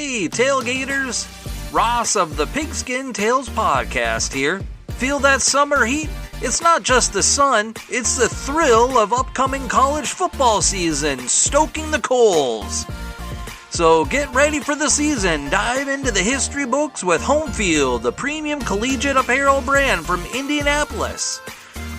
Hey, tailgaters! Ross of the Pigskin Tales podcast here. Feel that summer heat? It's not just the sun, it's the thrill of upcoming college football season, stoking the coals. So get ready for the season. Dive into the history books with Homefield, the premium collegiate apparel brand from Indianapolis.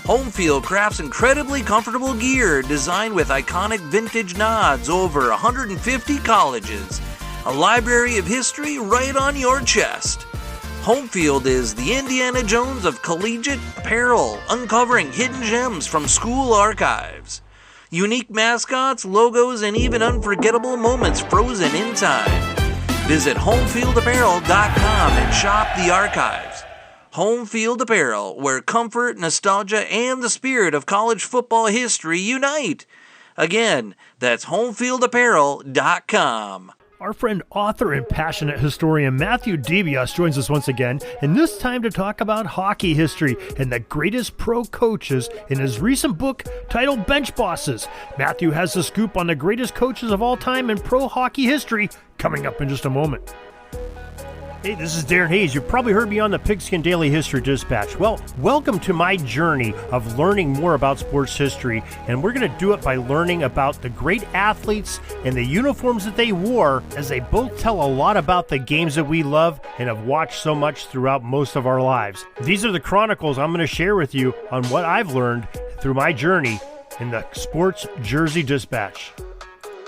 Homefield crafts incredibly comfortable gear designed with iconic vintage nods over 150 colleges. A library of history right on your chest. Homefield is the Indiana Jones of collegiate apparel, uncovering hidden gems from school archives. Unique mascots, logos, and even unforgettable moments frozen in time. Visit homefieldapparel.com and shop the archives. Homefield Apparel, where comfort, nostalgia, and the spirit of college football history unite. Again, that's homefieldapparel.com. Our friend, author, and passionate historian Matthew DeBiase joins us once again, and this time to talk about hockey history and the greatest pro coaches in his recent book titled Bench Bosses. Matthew has the scoop on the greatest coaches of all time in pro hockey history coming up in just a moment. Hey, this is Darren Hayes. You've probably heard me on the Pigskin Daily History Dispatch. Well, welcome to my journey of learning more about sports history, and we're going to do it by learning about the great athletes and the uniforms that they wore, as they both tell a lot about the games that we love and have watched so much throughout most of our lives. These are the chronicles I'm going to share with you on what I've learned through my journey in the Sports Jersey Dispatch.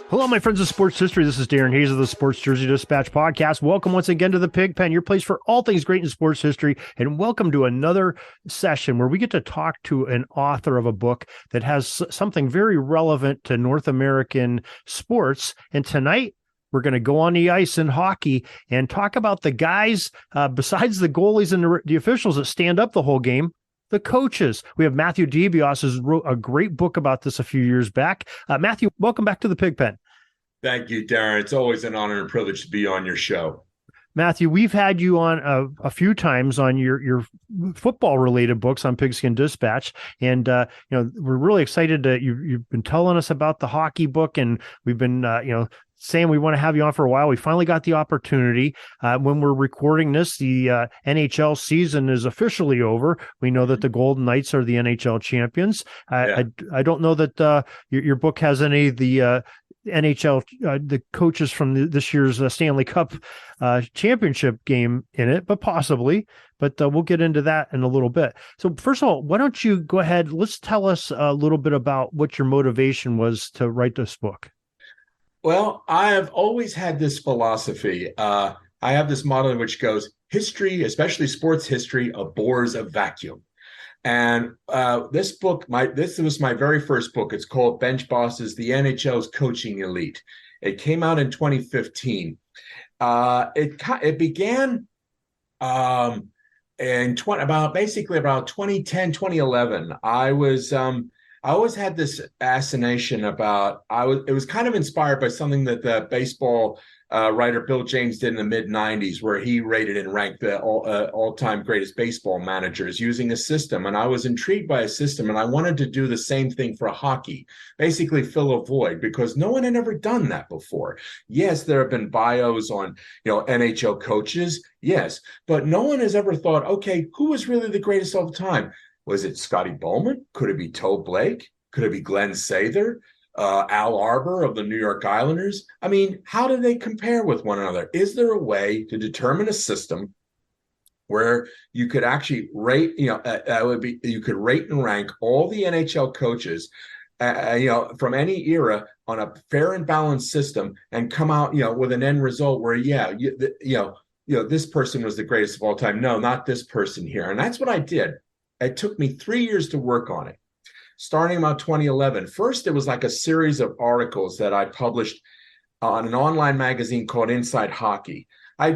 Hello, my friends of sports history. This is Darren Hayes of the Sports Jersey Dispatch podcast. Welcome once again to the Pig Pen, your place for all things great in sports history. And welcome to another session where we get to talk to an author of a book that has something very relevant to North American sports. And tonight, we're going to go on the ice in hockey and talk about the guys, besides the goalies and the officials that stand up the whole game, the coaches. We have Matthew DeBiase, who wrote a great book about this a few years back. Matthew, welcome back to the Pig Pen. Thank you, Darren. It's always an honor and privilege to be on your show. Matthew, we've had you on a few times on your football-related books on Pigskin Dispatch, and we're really excited that you've been telling us about the hockey book, and we've been saying we want to have you on for a while. We finally got the opportunity. When we're recording this, the NHL season is officially over. We know that the Golden Knights are the NHL champions. I don't know that your book has any of the NHL, the coaches from this year's Stanley Cup championship game in it, but possibly. But we'll get into that in a little bit. So first of all, why don't you go ahead? Let's tell us a little bit about what your motivation was to write this book. Well, I have always had this philosophy. I have this motto which goes, history, especially sports history, abhors a vacuum. And this book, this was my very first book. It's called Bench Bosses, the NHL's Coaching Elite. It came out in 2015. It began in about 2010, 2011. I always had this fascination about, it was kind of inspired by something that the baseball writer Bill James did in the mid-90s, where he rated and ranked the all-time greatest baseball managers using a system. And I was intrigued by a system, and I wanted to do the same thing for hockey, basically fill a void, because no one had ever done that before. Yes, there have been bios on NHL coaches, yes, but no one has ever thought, okay, who was really the greatest of all time? Was it Scotty Bowman? Could it be Toe Blake? Could it be Glenn Sather? Al Arbor of the New York Islanders? I mean, how do they compare with one another? Is there a way to determine a system where you could actually rate, you could rate and rank all the NHL coaches, from any era on a fair and balanced system, and come out, with an end result where, this person was the greatest of all time. No, not this person here. And that's what I did. It took me 3 years to work on it, starting about 2011. First, it was like a series of articles that I published on an online magazine called Inside Hockey. I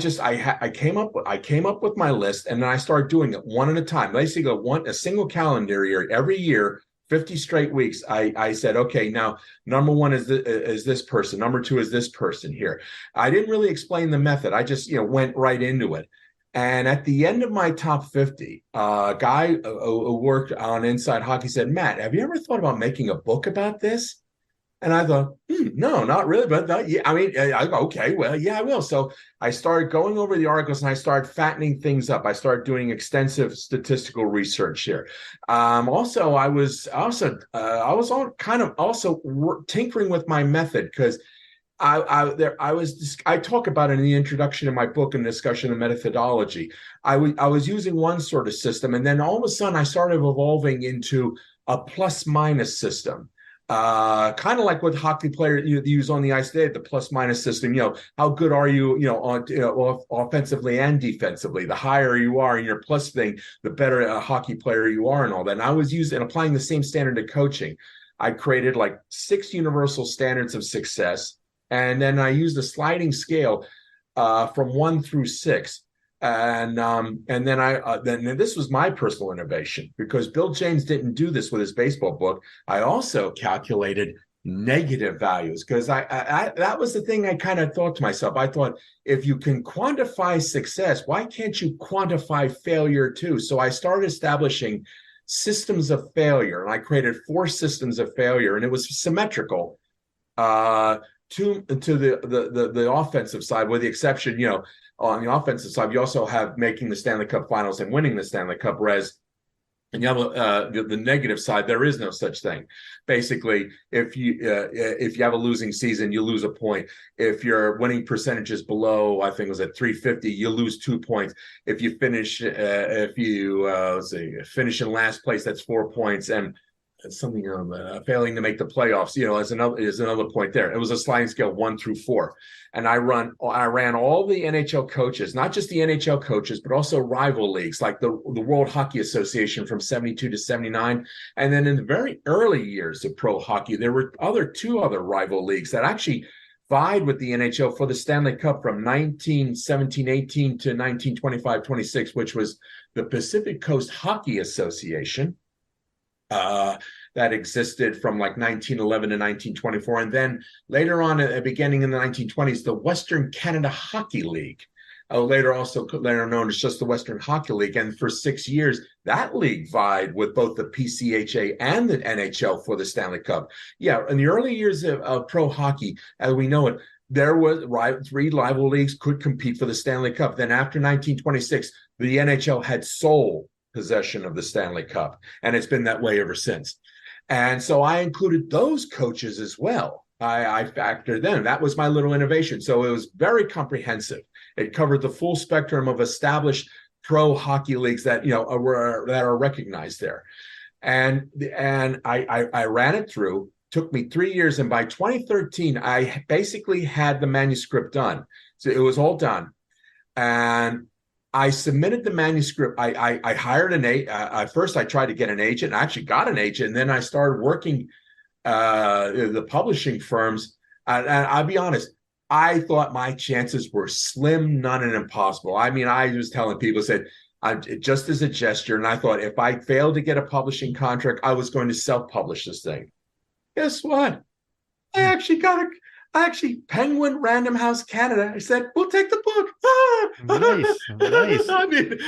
came up with my list, and then I started doing it one at a time. Basically, a single calendar year, every year, 50 straight weeks. I said, okay, now number one is this person. Number two is this person here. I didn't really explain the method. I just went right into it. And at the end of my top 50, a guy who worked on Inside Hockey said, Matt, have you ever thought about making a book about this? And I thought, no, not really. But yeah, I mean, I go, okay, well, yeah, I will. So I started going over the articles and I started fattening things up. I started doing extensive statistical research here. I was all kind of also tinkering with my method because I talk about it in the introduction of my book and discussion of methodology. I was using one sort of system, and then all of a sudden I started evolving into a plus minus system. Kind of like what hockey players use on the ice today, the plus minus system. How good are you, on offensively and defensively? The higher you are in your plus thing, the better a hockey player you are, and all that. And I was applying the same standard to coaching. I created like 6 universal standards of success, and then I used a sliding scale from 1 through 6. And then this was my personal innovation because Bill James didn't do this with his baseball book. I also calculated negative values because I that was the thing I kind of thought to myself. I thought, if you can quantify success, why can't you quantify failure too? So I started establishing systems of failure, and I created 4 systems of failure, and it was symmetrical to the offensive side, with the exception, on the offensive side, you also have making the Stanley Cup Finals and winning the Stanley Cup. Whereas, and the other, the negative side, there is no such thing. Basically, if you have a losing season, you lose a point. If your winning percentage is below, I think it was at 350, you lose 2 points. If you finish, finish in last place, that's 4 points, and something failing to make the playoffs, is another point there. It was a sliding scale 1 through 4, and I ran all the NHL coaches, not just the NHL coaches, but also rival leagues like the World Hockey Association from 72 to 79, and then in the very early years of pro hockey, there were 2 other rival leagues that actually vied with the NHL for the Stanley Cup from 1917-18 to 1925-26, which was the Pacific Coast Hockey Association. That existed from like 1911 to 1924. And then later on, beginning in the 1920s, the Western Canada Hockey League, later known as just the Western Hockey League. And for 6 years, that league vied with both the PCHA and the NHL for the Stanley Cup. Yeah, in the early years of pro hockey, as we know it, there was 3 rival leagues could compete for the Stanley Cup. Then after 1926, the NHL had sole possession of the Stanley Cup, and it's been that way ever since. And so I included those coaches as well. I factored them. That was my little innovation. So it was very comprehensive. It covered the full spectrum of established pro hockey leagues that are recognized there. And I ran it through. Took me 3 years, and by 2013, I basically had the manuscript done. So it was all done, and I submitted the manuscript. I hired an agent. First, I tried to get an agent. I actually got an agent, and then I started working the publishing firms. And I'll be honest, I thought my chances were slim, none, and impossible. I mean, I was telling people, just as a gesture, and I thought if I failed to get a publishing contract, I was going to self-publish this thing. Guess what? Penguin Random House Canada. I said, we'll take the book. Nice. I mean,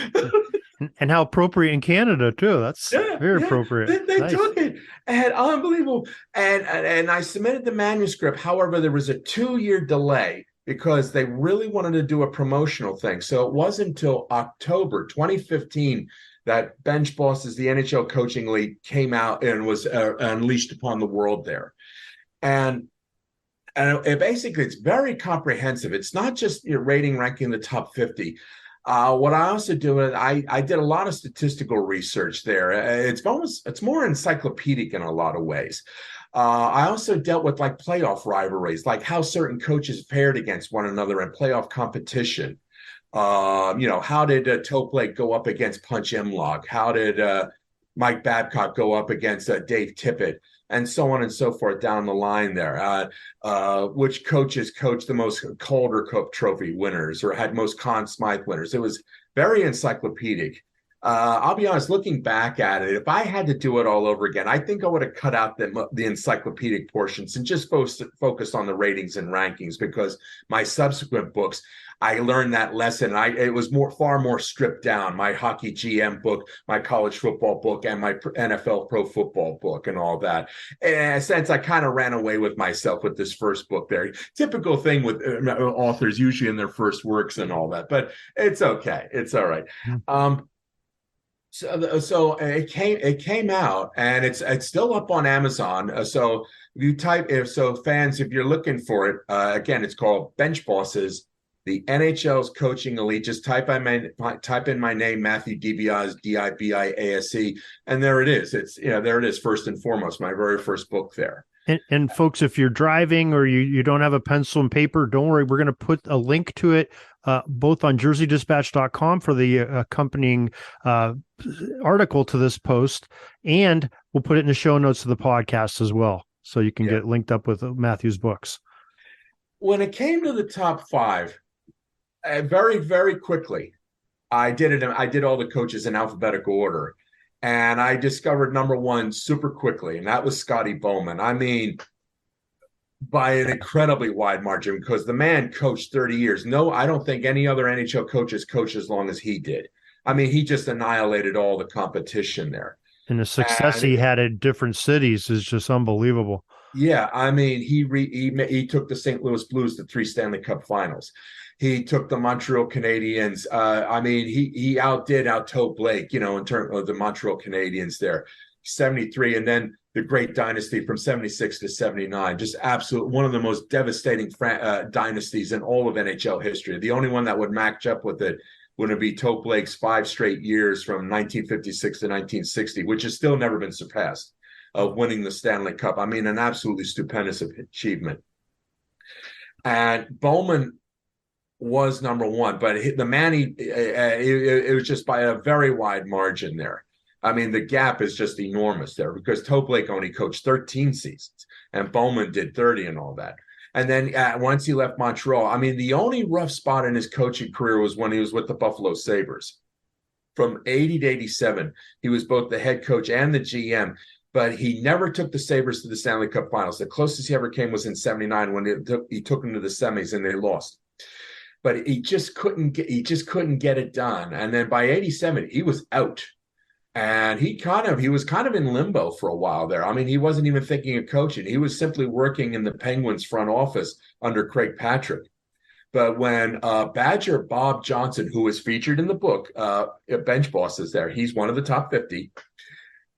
and how appropriate in Canada too. That's very appropriate. They nice. took it, and unbelievable. And I submitted the manuscript. However, there was a 2-year delay because they really wanted to do a promotional thing. So it wasn't until October 2015 that Bench Bosses, the NHL coaching league, came out and was unleashed upon the world there. And basically, it's very comprehensive. It's not just ranking the top 50. What I also do is I did a lot of statistical research there. It's more encyclopedic in a lot of ways. I also dealt with like playoff rivalries, like how certain coaches fared against one another in playoff competition. How did Toplake go up against Punch Imlach? How did Mike Babcock go up against Dave Tippett? And so on and so forth down the line there. Which coaches coached the most Calder Cup Trophy winners or had most Conn Smythe winners? It was very encyclopedic. I'll be honest, looking back at it, if I had to do it all over again, I think I would have cut out the encyclopedic portions and just focused on the ratings and rankings, because my subsequent books, I learned that lesson. It was far more stripped down. My hockey GM book, my college football book, and my NFL pro football book, and all that. In a sense, I kind of ran away with myself with this first book there. Typical thing with authors, usually in their first works and all that, but it's okay. It's all right. So it came out, and it's still up on Amazon. So you fans, if you're looking for it, again, it's called Bench Bosses: The NHL's Coaching Elite. Just type in my name, Matthew DiBiase, Dibiase, and there it is. It's there it is, first and foremost, my very first book there. And folks, if you're driving or you don't have a pencil and paper, don't worry. We're going to put a link to it both on jerseydispatch.com for the accompanying article to this post, and we'll put it in the show notes of the podcast as well, so you can get linked up with Matthew's books. When it came to the top five, very, very quickly, I did all the coaches in alphabetical order. And I discovered number one super quickly, and that was Scotty Bowman. I mean, by an incredibly wide margin, because the man coached 30 years. No, I don't think any other NHL coaches coached as long as he did. I mean, he just annihilated all the competition there. And the success he had in different cities is just unbelievable. Yeah, I mean, he took the St. Louis Blues to 3 Stanley Cup Finals. He took the Montreal Canadiens. I mean, he out-towed Blake, in terms of the Montreal Canadiens there, 73, and then the great dynasty from 76 to 79. Just absolute, one of the most devastating dynasties in all of NHL history. The only one that would match up with it would be Toe Blake's 5 straight years from 1956 to 1960, which has still never been surpassed, of winning the Stanley Cup. I mean, an absolutely stupendous achievement. And Bowman was number one, but the man, it was just by a very wide margin there. I mean, the gap is just enormous there, because Toe Blake only coached 13 seasons and Bowman did 30 and all that. And then once he left Montreal, I mean, the only rough spot in his coaching career was when he was with the Buffalo Sabres. From 80 to 87, he was both the head coach and the GM, but he never took the Sabres to the Stanley Cup Finals. The closest he ever came was in 79 when he took them to the semis and they lost. But he just couldn't get it done. And then by 87, he was out. And he was kind of in limbo for a while there. I mean, he wasn't even thinking of coaching. He was simply working in the Penguins front office under Craig Patrick. But when Badger Bob Johnson, who was featured in the book, Bench Bosses there, he's one of the top 50.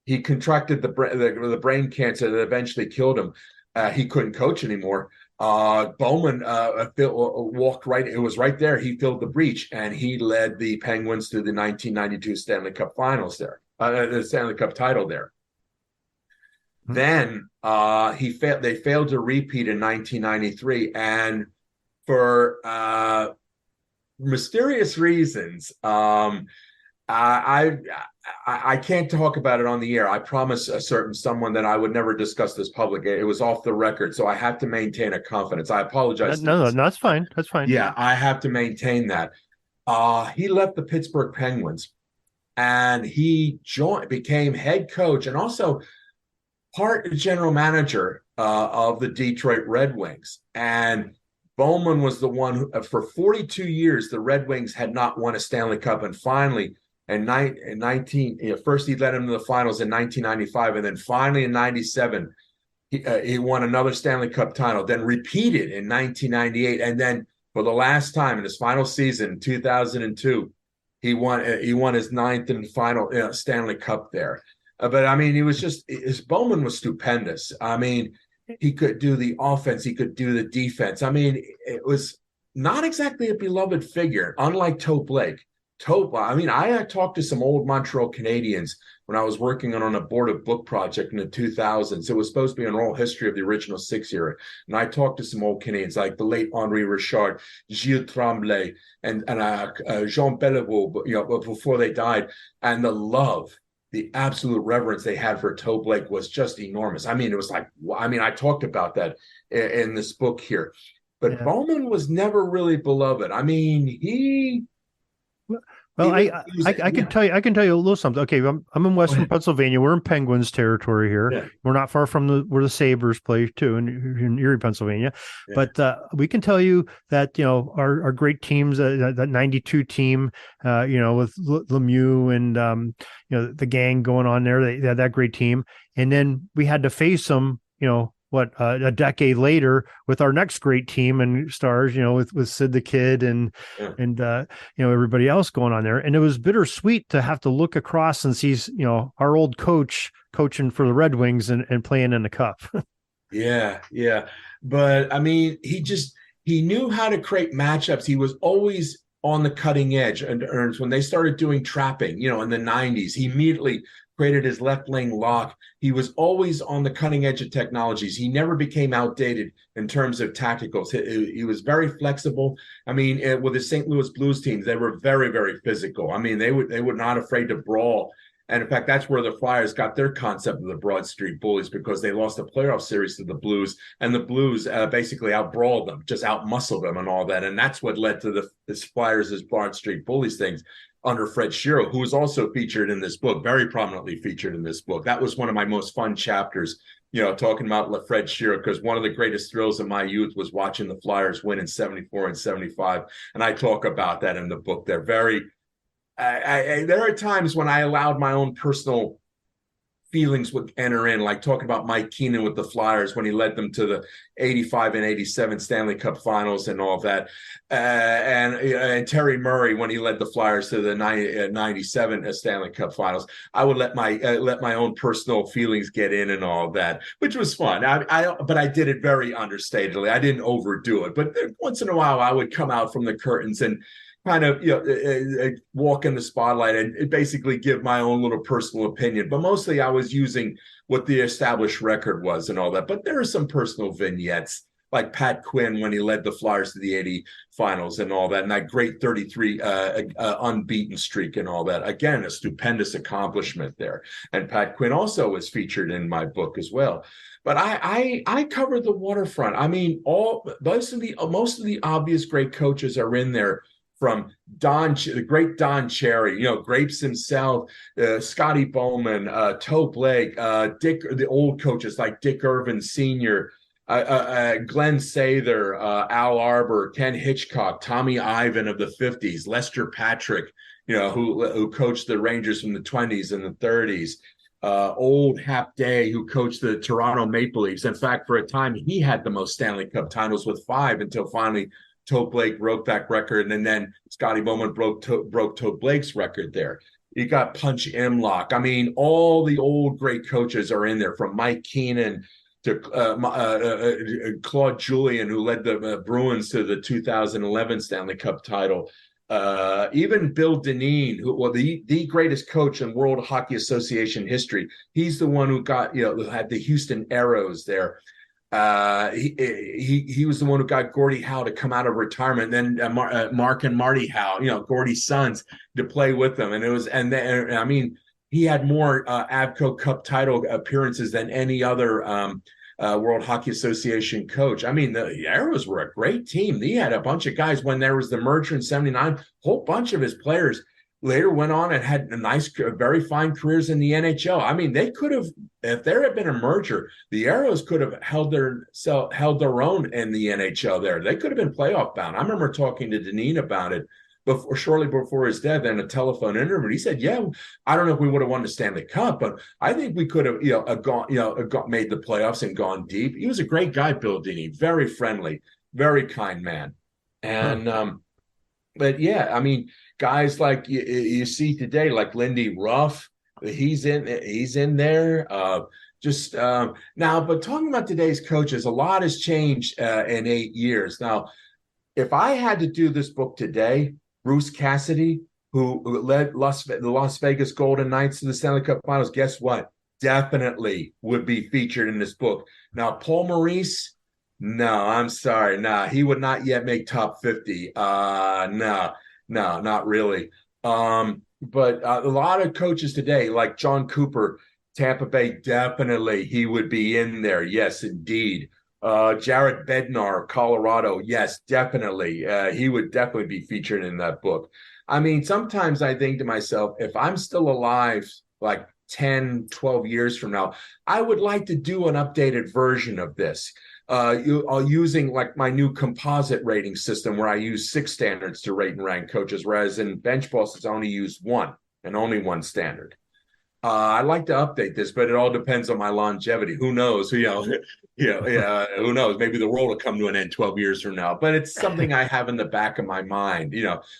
He contracted the brain cancer that eventually killed him. He couldn't coach anymore. Bowman walked right. It was right there. He filled the breach, and he led the Penguins to the 1992 Stanley Cup Finals there, the Stanley Cup title there. Mm-hmm. Then they failed to repeat in 1993, and for mysterious reasons, I can't talk about it on the air. I promise someone that I would never discuss this publicly. It was off the record, so I have to maintain a confidence. I apologize. No, that's fine. That's fine. Yeah, I have to maintain that. He left the Pittsburgh Penguins, and he became head coach and also part general manager of the Detroit Red Wings. And Bowman was the one who, for 42 years, the Red Wings had not won a Stanley Cup, and finally. First he led him to the finals in 1995, and then finally in 97, he won another Stanley Cup title, then repeated in 1998, and then for the last time in his final season, 2002, he won his 9th and final Stanley Cup there. But I mean, Bowman was stupendous. I mean, he could do the offense, he could do the defense. I mean, it was not exactly a beloved figure, unlike Toe Blake. I mean, I talked to some old Montreal Canadiens when I was working on an abortive book project in the 2000s. It was supposed to be an oral history of the original 6 era. And I talked to some old Canadiens like the late Henri Richard, Gilles Tremblay, and Jean Beliveau, before they died. And the absolute reverence they had for Toe Blake was just enormous. I mean, it was like, I talked about that in this book here. But yeah. Bowman was never really beloved. I mean, Well, I can tell you a little something. Okay, I'm in Western Pennsylvania. We're in Penguins territory here. Yeah. We're not far from where the Sabres play too, in Erie, Pennsylvania. Yeah. But we can tell you that our great teams, that '92 team, with Lemieux and the gang going on there. They had that great team, and then we had to face them. A decade later with our next great team and stars, with Sid the Kid and Yeah. everybody else going on there. And it was bittersweet to have to look across and see, our old coach coaching for the Red Wings and playing in the Cup. Yeah. But I mean, he knew how to create matchups. He was always on the cutting edge. And when they started doing trapping, in the 90s, he immediately created his left lane lock. He was always on the cutting edge of technologies. He never became outdated in terms of tacticals. He was very flexible. I mean, with the St. Louis Blues teams, they were very, very physical. I mean, they were not afraid to brawl. And in fact, that's where the Flyers got their concept of the Broad Street Bullies, because they lost a playoff series to the Blues, and the Blues basically outbrawled them, just outmuscled them and all that. And that's what led to the Flyers as Broad Street Bullies things under Fred Shero, who was also featured in this book, very prominently featured in this book. That was one of my most fun chapters, talking about Fred Shero, because one of the greatest thrills of my youth was watching the Flyers win in 74 and 75. And I talk about that in the book. They're very... there are times when I allowed my own personal feelings would enter in, like talking about Mike Keenan with the Flyers when he led them to the 85 and 87 Stanley Cup finals and all that. And Terry Murray when he led the Flyers to the 97 Stanley Cup finals. I would let my own personal feelings get in and all that, which was fun. But I did it very understatedly. I didn't overdo it. But once in a while, I would come out from the curtains and kind of walk in the spotlight and basically give my own little personal opinion. But mostly I was using what the established record was and all that. But there are some personal vignettes, like Pat Quinn when he led the Flyers to the 80 finals and all that, and that great 33 unbeaten streak and all that. Again, a stupendous accomplishment there. And Pat Quinn also was featured in my book as well. But I covered the waterfront. I mean, most of the obvious great coaches are in there, from the great Don Cherry, Grapes himself, Scotty Bowman, Toe Blake, Dick, the old coaches like Dick Irvin Sr., Glenn Sather, Al Arbor, Ken Hitchcock, Tommy Ivan of the 50s, Lester Patrick, who coached the Rangers from the 20s and the 30s, old Hap Day, who coached the Toronto Maple Leafs. In fact, for a time, he had the most Stanley Cup titles with 5 until finally Toe Blake broke that record, and then Scotty Bowman broke Toe Blake's record there. You got Punch Imlach. I mean, all the old great coaches are in there, from Mike Keenan to Claude Julien, who led the Bruins to the 2011 Stanley Cup title. Even Bill Dineen, the greatest coach in World Hockey Association history. He's the one who who had the Houston Aeros there. He was the one who got Gordie Howe to come out of retirement, and then Mark and Marty Howe, Gordie's sons, to play with them. And he had more Avco Cup title appearances than any other World Hockey Association coach. I mean, the Aeros were a great team. He had a bunch of guys when there was the merger in 79, a whole bunch of his players later went on and had very fine careers in the NHL. I mean, they could have, if there had been a merger, the Aeros could have held their own in the NHL there. They could have been playoff bound. I remember talking to Dineen about it shortly before his death in a telephone interview. He said, "Yeah, I don't know if we would have won the Stanley Cup, but I think we could have, made the playoffs and gone deep." He was a great guy, Bill Dineen, very friendly, very kind man. And but yeah, I mean, guys like you see today, like Lindy Ruff, he's in there. Now, but talking about today's coaches, a lot has changed in 8 years. Now, if I had to do this book today, Bruce Cassidy, who led the Las Vegas Golden Knights to the Stanley Cup Finals, guess what? Definitely would be featured in this book. Now, Paul Maurice, no, I'm sorry. No, he would not yet make top 50. No, not really. But a lot of coaches today, like John Cooper, Tampa Bay, definitely he would be in there. Yes, indeed. Jared Bednar, Colorado, yes, definitely. He would definitely be featured in that book. I mean, sometimes I think to myself, if I'm still alive, like 10, 12 years from now, I would like to do an updated version of this. Using like my new composite rating system where I use 6 standards to rate and rank coaches, whereas in bench bosses, I only use one and only one standard. I'd like to update this, but it all depends on my longevity. Who knows? Who knows? Maybe the world will come to an end 12 years from now. But it's something I have in the back of my mind,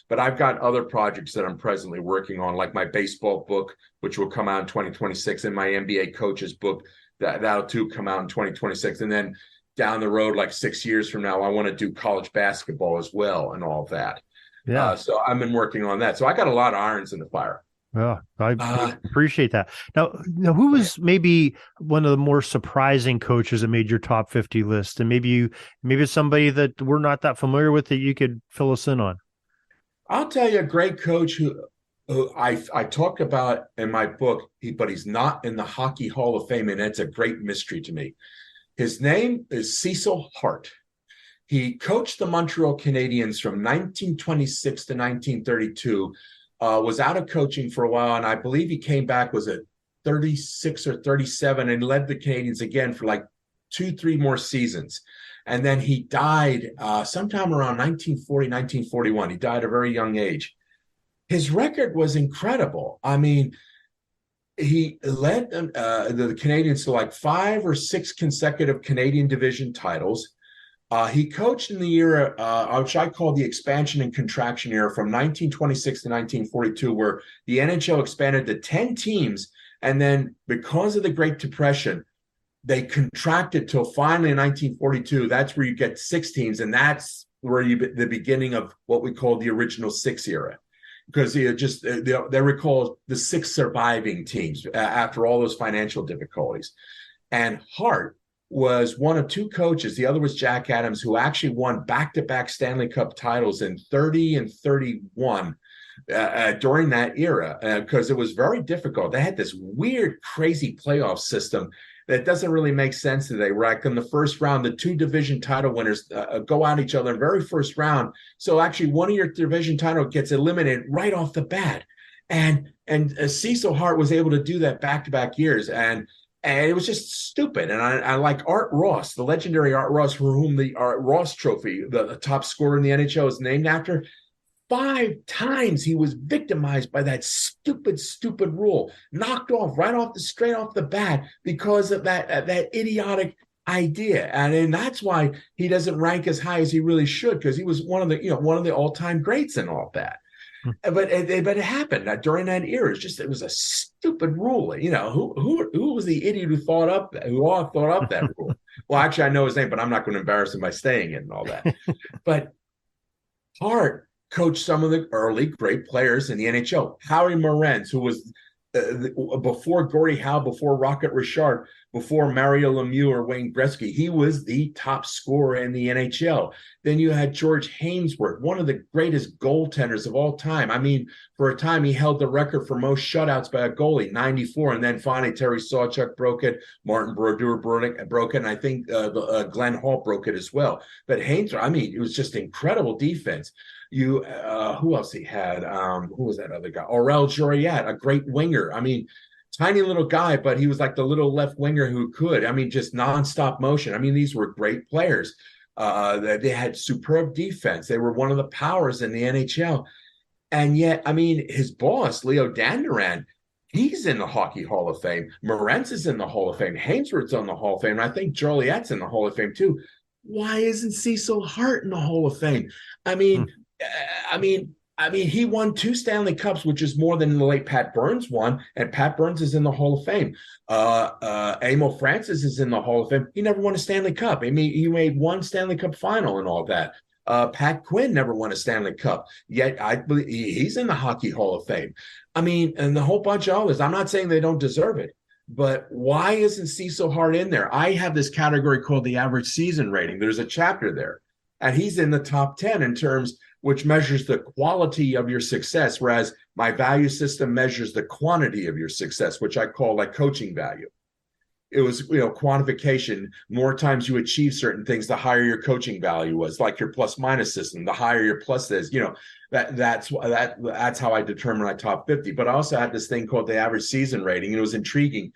But I've got other projects that I'm presently working on, like my baseball book, which will come out in 2026, and my NBA coaches book that'll too come out in 2026. And then down the road, like 6 years from now, I want to do college basketball as well and all that. Yeah. So I've been working on that. So I got a lot of irons in the fire. Yeah, I appreciate that. Now, who was maybe one of the more surprising coaches that made your top 50 list? And maybe it's somebody that we're not that familiar with that you could fill us in on. I'll tell you a great coach who I talked about in my book, but he's not in the Hockey Hall of Fame, and that's a great mystery to me. His name is Cecil Hart. He coached the Montreal Canadiens from 1926 to 1932. Was out of coaching for a while, and I believe he came back, was at 36 or 37, and led the Canadiens again for like 2-3 more seasons. And then he died sometime around 1940, 1941. He died at a very young age. His record was incredible. I mean, he led the Canadiens to like 5 or 6 consecutive Canadian division titles. He coached in the era, which I call the expansion and contraction era, from 1926 to 1942, where the NHL expanded to 10 teams. And then because of the Great Depression, they contracted till finally in 1942. That's where you get 6 teams. And that's where the beginning of what we call the original 6 era. Because they recall the 6 surviving teams after all those financial difficulties. And Hart was one of 2 coaches. The other was Jack Adams, who actually won back-to-back Stanley Cup titles in 30 and 31 during that era, because it was very difficult. They had this weird, crazy playoff system that doesn't really make sense today. Like in the first round, the 2 division title winners go at each other in the very first round. So actually one of your division title gets eliminated right off the bat. And Cecil Hart was able to do that back-to-back years. And it was just stupid. And I like Art Ross, the legendary Art Ross, for whom the Art Ross Trophy, the top scorer in the NHL, is named after. 5 times he was victimized by that stupid rule, knocked off straight off the bat because of that idiotic idea. And that's why he doesn't rank as high as he really should, because he was one of the all-time greats and all that. But it happened during that era. It was a stupid rule. Who was the idiot who thought up that rule? Well, actually, I know his name, but I'm not going to embarrass him by saying it and all that. But Hart coached some of the early great players in the NHL. Howie Morenz, who was before Gordie Howe, before Rocket Richard, before Mario Lemieux or Wayne Gretzky, he was the top scorer in the NHL. Then you had George Hainsworth, one of the greatest goaltenders of all time. I mean, for a time, he held the record for most shutouts by a goalie, 94. And then finally, Terry Sawchuk broke it. Martin Brodeur broke it. And I think Glenn Hall broke it as well. But Hainsworth, I mean, it was just incredible defense. Who else he had? Who was that other guy? Aurel Joriat, a great winger. I mean, tiny little guy, but he was like the little left winger who could. I mean, just nonstop motion. I mean, these were great players. They had superb defense. They were one of the powers in the NHL. And yet, I mean, his boss, Leo Danduran, he's in the Hockey Hall of Fame. Morenz is in the Hall of Fame. Hainsworth's on the Hall of Fame. And I think Joliet's in the Hall of Fame too. Why isn't Cecil Hart in the Hall of Fame? I mean, he won 2 Stanley Cups, which is more than the late Pat Burns won, and Pat Burns is in the Hall of Fame. Emil Francis is in the Hall of Fame. He never won a Stanley Cup. I mean, he made 1 Stanley Cup final and all that. Pat Quinn never won a Stanley Cup, yet I believe he's in the Hockey Hall of Fame. I mean, and the whole bunch of others. I'm not saying they don't deserve it, but why isn't Cecil Hart in there? I have this category called the average season rating. There's a chapter there, and he's in the top 10 in terms which measures the quality of your success, whereas my value system measures the quantity of your success, which I call like coaching value. it was, quantification. More times you achieve certain things, the higher your coaching value was, like your plus minus system. The higher your plus is, that's how I determined my top 50. But I also had this thing called the average season rating, and it was intriguing.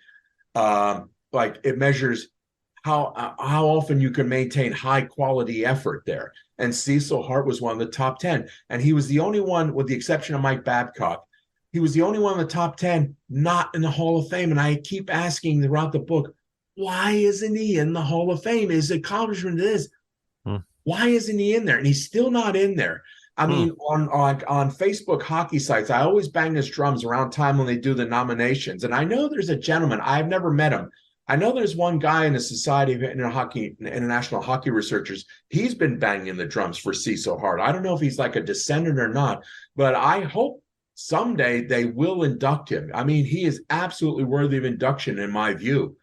Like it measures how often you can maintain high quality effort there. And Cecil Hart was one of the top 10. And he was the only one, with the exception of Mike Babcock, he was the only one in the top 10 not in the Hall of Fame. And I keep asking throughout the book, why isn't he in the Hall of Fame? His accomplishment is, why isn't he in there? And he's still not in there. I mean, on Facebook hockey sites, I always bang his drums around time when they do the nominations. And I know there's a gentleman, I've never met him. I know there's one guy in the Society of International Hockey Researchers. He's been banging the drums for Cecil Hart. I don't know if he's like a descendant or not, but I hope someday they will induct him. I mean, he is absolutely worthy of induction in my view.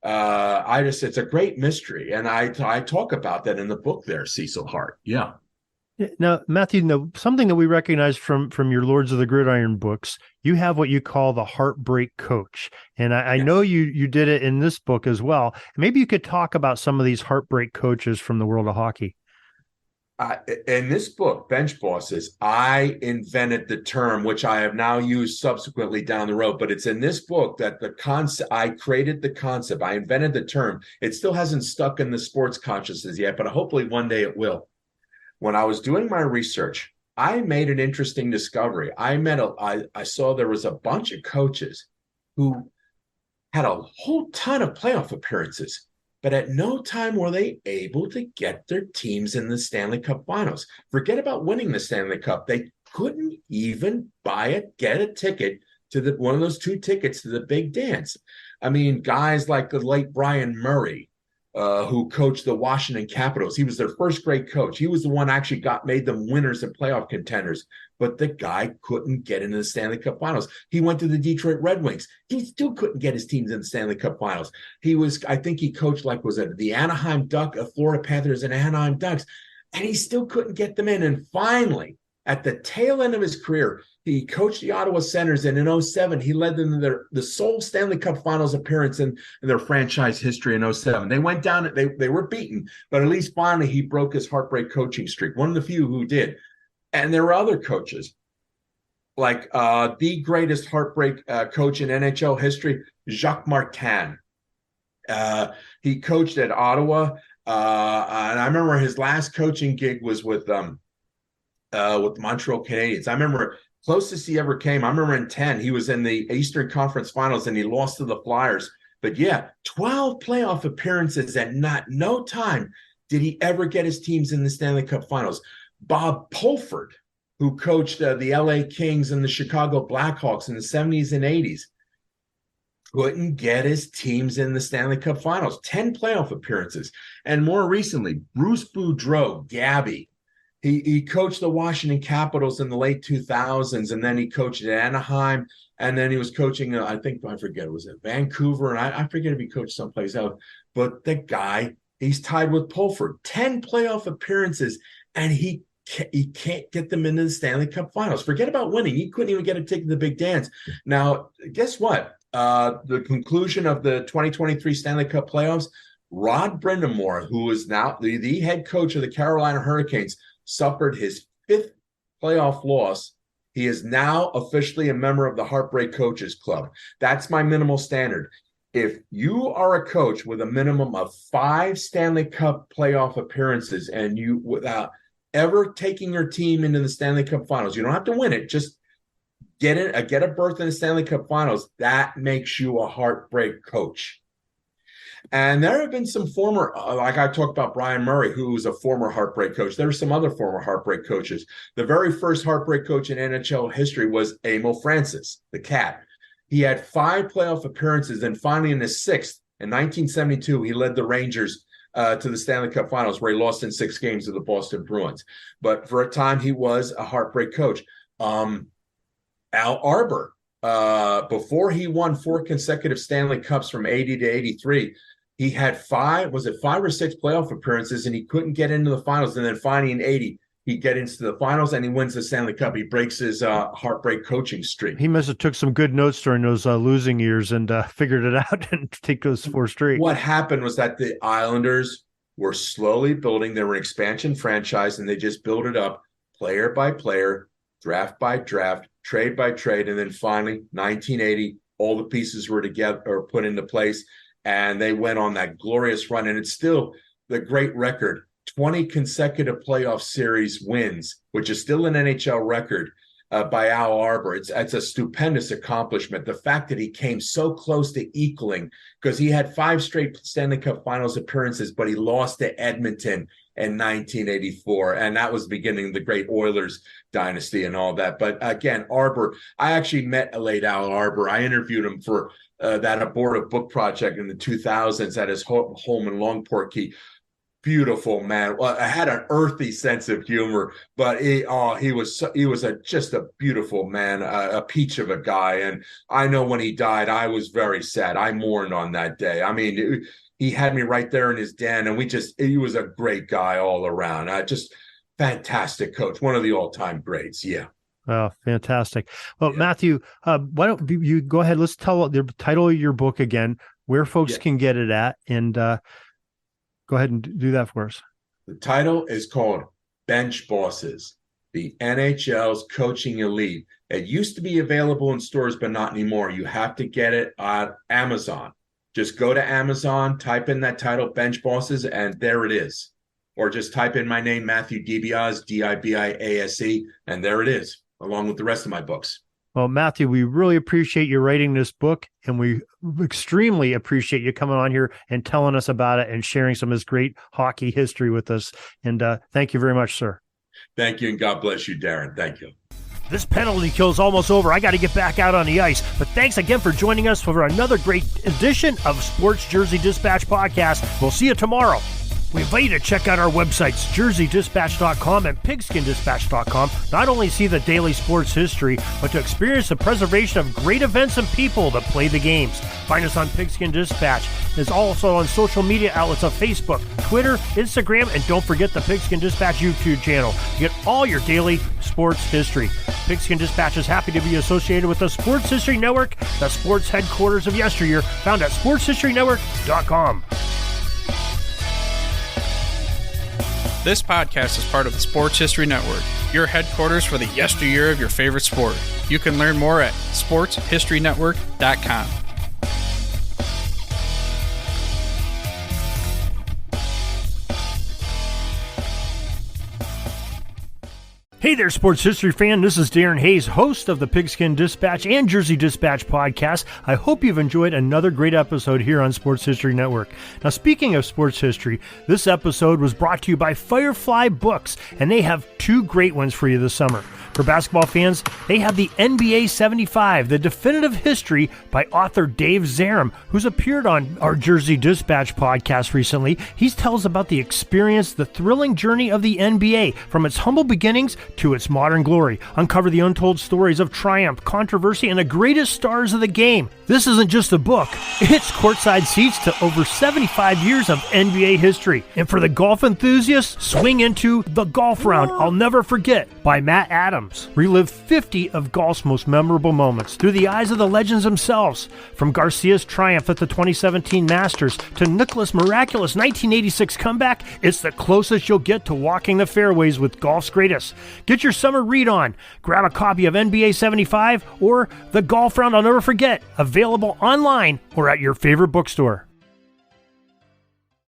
It's a great mystery. And I talk about that in the book there, Cecil Hart. Yeah. Now, Matthew, something that we recognize from your Lords of the Gridiron books, you have what you call the heartbreak coach. And I know you did it in this book as well. Maybe you could talk about some of these heartbreak coaches from the world of hockey. In this book, Bench Bosses, I invented the term, which I have now used subsequently down the road. But it's in this book that I created the concept. I invented the term. It still hasn't stuck in the sports consciousness yet, but hopefully one day it will. When I was doing my research, I made an interesting discovery. I saw there was a bunch of coaches who had a whole ton of playoff appearances, but at no time were they able to get their teams in the Stanley Cup Finals. Forget about winning the Stanley Cup. They couldn't even get a ticket to one of those 2 tickets to the big dance. I mean, guys like the late Brian Murray, who coached the Washington Capitals. He was their first great coach. He was the one actually made them winners and playoff contenders. But the guy couldn't get into the Stanley Cup Finals. He went to the Detroit Red Wings. He still couldn't get his teams in the Stanley Cup Finals. I think he coached the Anaheim Florida Panthers and Anaheim Ducks, and he still couldn't get them in. And finally, at the tail end of his career, he coached the Ottawa Senators, and in 2007, he led them to the sole Stanley Cup Finals appearance in their franchise history in 2007. They went down, they were beaten, but at least finally he broke his heartbreak coaching streak, one of the few who did. And there were other coaches, like the greatest heartbreak coach in NHL history, Jacques Martin. He coached at Ottawa, and I remember his last coaching gig was with the Montreal Canadiens. I remember closest he ever came. I remember in 10, he was in the Eastern Conference Finals and he lost to the Flyers. But yeah, 12 playoff appearances, and no time did he ever get his teams in the Stanley Cup Finals. Bob Pulford, who coached the LA Kings and the Chicago Blackhawks in the 70s and 80s, couldn't get his teams in the Stanley Cup Finals. 10 playoff appearances. And more recently, Bruce Boudreau, Gabby, he coached the Washington Capitals in the late 2000s, and then he coached at Anaheim, and then he was coaching, I forget, was it Vancouver? And I forget if he coached someplace else. But the guy, he's tied with Pulford. 10 playoff appearances, and he can't get them into the Stanley Cup Finals. Forget about winning. He couldn't even get a ticket to the big dance. Now, guess what? The conclusion of the 2023 Stanley Cup playoffs, Rod Brindamore, who is now the head coach of the Carolina Hurricanes, suffered his 5th playoff loss. He is now officially a member of the Heartbreak Coaches Club. That's my minimal standard. If you are a coach with a minimum of 5 Stanley Cup playoff appearances and you, without ever taking your team into the Stanley Cup Finals, you don't have to win it, just get a berth in the Stanley Cup Finals, that makes you a heartbreak coach. And there have been some former, like I talked about Brian Murray, who was a former heartbreak coach. There were some other former heartbreak coaches. The very first heartbreak coach in NHL history was Emil Francis, the Cat. He had 5 playoff appearances, and finally in his 6th, in 1972, he led the Rangers to the Stanley Cup Finals, where he lost in 6 games to the Boston Bruins. But for a time, he was a heartbreak coach. Al Arbour, before he won 4 consecutive Stanley Cups from 80 to 83, he had 5 or 6 playoff appearances, and he couldn't get into the finals. And then finally in 80, he get into the finals and he wins the Stanley Cup. He breaks his heartbreak coaching streak. He must have took some good notes during those losing years and figured it out and take those 4 straight. What happened was that the Islanders were slowly building. They were an expansion franchise, and they just built it up player by player, draft by draft, trade by trade. And then finally, 1980, all the pieces were together or put into place, and they went on that glorious run. And it's still the great record, 20 consecutive playoff series wins, which is still an NHL record by Al Arbor. It's a stupendous accomplishment. The fact that he came so close to equaling, because he had 5 straight Stanley Cup Finals appearances, but he lost to Edmonton in 1984, and that was the beginning of the great Oilers dynasty and all that. But again, Arbor, I actually met late Al Arbor. I interviewed him for that abortive book project in the 2000s at his home in Longport Key. Beautiful man. Well, I had an earthy sense of humor, but he was just a beautiful man, a peach of a guy. And I know when he died, I was very sad. I mourned on that day. I mean, he had me right there in his den, and he was a great guy all around. Just fantastic coach, one of the all-time greats. Yeah. Oh, fantastic. Well, Yeah. Matthew, why don't you go ahead? Let's tell the title of your book again, where folks can get it at, and go ahead and do that for us. The title is called Bench Bosses, the NHL's coaching elite. It used to be available in stores, but not anymore. You have to get it on Amazon. Just go to Amazon, type in that title, Bench Bosses, and there it is. Or just type in my name, Matthew DiBiase, Dibiase, and there it is, along with the rest of my books. Well, Matthew, we really appreciate you writing this book, and we extremely appreciate you coming on here and telling us about it and sharing some of this great hockey history with us. And thank you very much, sir. Thank you, and God bless you, Darren. Thank you. This penalty kill is almost over. I got to get back out on the ice. But thanks again for joining us for another great edition of Sports Jersey Dispatch Podcast. We'll see you tomorrow. We invite you to check out our websites, jerseydispatch.com and pigskindispatch.com. Not only see the daily sports history, but to experience the preservation of great events and people that play the games. Find us on Pigskin Dispatch. It's also on social media outlets of Facebook, Twitter, Instagram, and don't forget the Pigskin Dispatch YouTube channel to get all your daily sports history. Pigskin Dispatch is happy to be associated with the Sports History Network, the sports headquarters of yesteryear, found at sportshistorynetwork.com. This podcast is part of the Sports History Network, your headquarters for the yesteryear of your favorite sport. You can learn more at sportshistorynetwork.com. Hey there, sports history fan. This is Darren Hayes, host of the Pigskin Dispatch and Jersey Dispatch podcast. I hope you've enjoyed another great episode here on Sports History Network. Now, speaking of sports history, this episode was brought to you by Firefly Books, and they have 2 great ones for you this summer. For basketball fans, they have the NBA 75, the definitive history by author Dave Zarum, who's appeared on our Jersey Dispatch podcast recently. He tells about the experience, the thrilling journey of the NBA, from its humble beginnings to its modern glory. Uncover the untold stories of triumph, controversy, and the greatest stars of the game. This isn't just a book. It's courtside seats to over 75 years of NBA history. And for the golf enthusiasts, swing into The Golf Round I'll Never Forget by Matt Adams. Relive 50 of golf's most memorable moments through the eyes of the legends themselves. From Garcia's triumph at the 2017 Masters to Nicklaus' miraculous 1986 comeback, it's the closest you'll get to walking the fairways with golf's greatest. Get your summer read on. Grab a copy of NBA 75 or The Golf Round I'll Never Forget, available online or at your favorite bookstore.